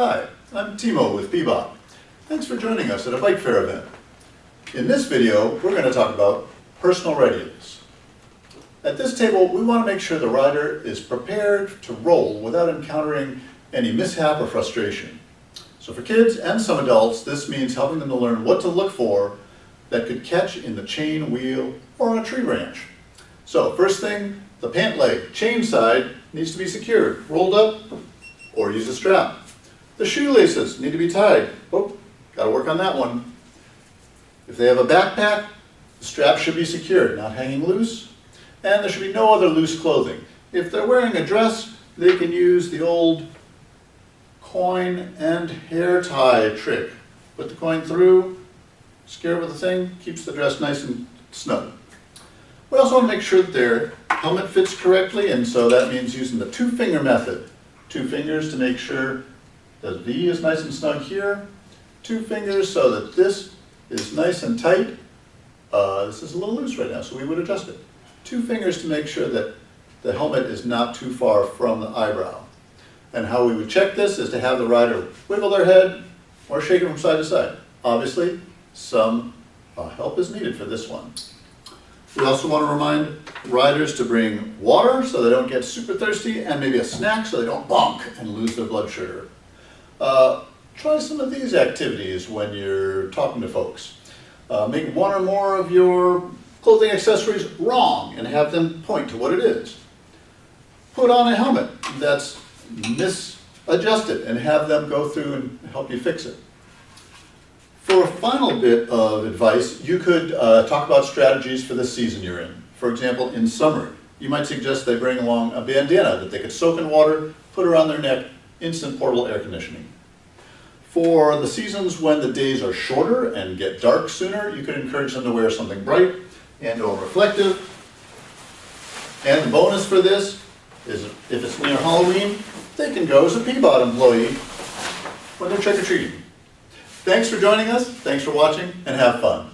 Hi, I'm Timo with Bebop. Thanks for joining us at a bike fair event. In this video, we're going to talk about personal readiness. At this table, we want to make sure the rider is prepared to roll without encountering any mishap or frustration. So for kids and some adults, this means helping them to learn what to look for that could catch in the chain, wheel, or on a tree branch. So first thing, the pant leg, chain side, needs to be secured, rolled up, or use a strap. The shoelaces need to be tied. Oh, got to work on that one. If they have a backpack, the strap should be secured, not hanging loose, and there should be no other loose clothing. If they're wearing a dress, they can use the old coin and hair tie trick. Put the coin through, scare it with the thing, keeps the dress nice and snug. We also want to make sure that their helmet fits correctly, and so that means using the two-finger method. 2 fingers to make sure the V is nice and snug here. 2 fingers so that this is nice and tight. This is a little loose right now, so we would adjust it. 2 fingers to make sure that the helmet is not too far from the eyebrow. And how we would check this is to have the rider wiggle their head or shake it from side to side. Obviously, some help is needed for this one. We also want to remind riders to bring water so they don't get super thirsty, and maybe a snack so they don't bonk and lose their blood sugar. Try some of these activities when you're talking to folks. Make one or more of your clothing accessories wrong and have them point to what it is. Put on a helmet that's misadjusted and have them go through and help you fix it. For a final bit of advice, you could talk about strategies for the season you're in. For example, in summer, you might suggest they bring along a bandana that they could soak in water, put around their neck, instant portable air conditioning. For the seasons when the days are shorter and get dark sooner, you could encourage them to wear something bright and or reflective. And the bonus for this is if it's near Halloween, they can go as a Peabody employee when they're trick-or-treating. Thanks for joining us, thanks for watching, and have fun.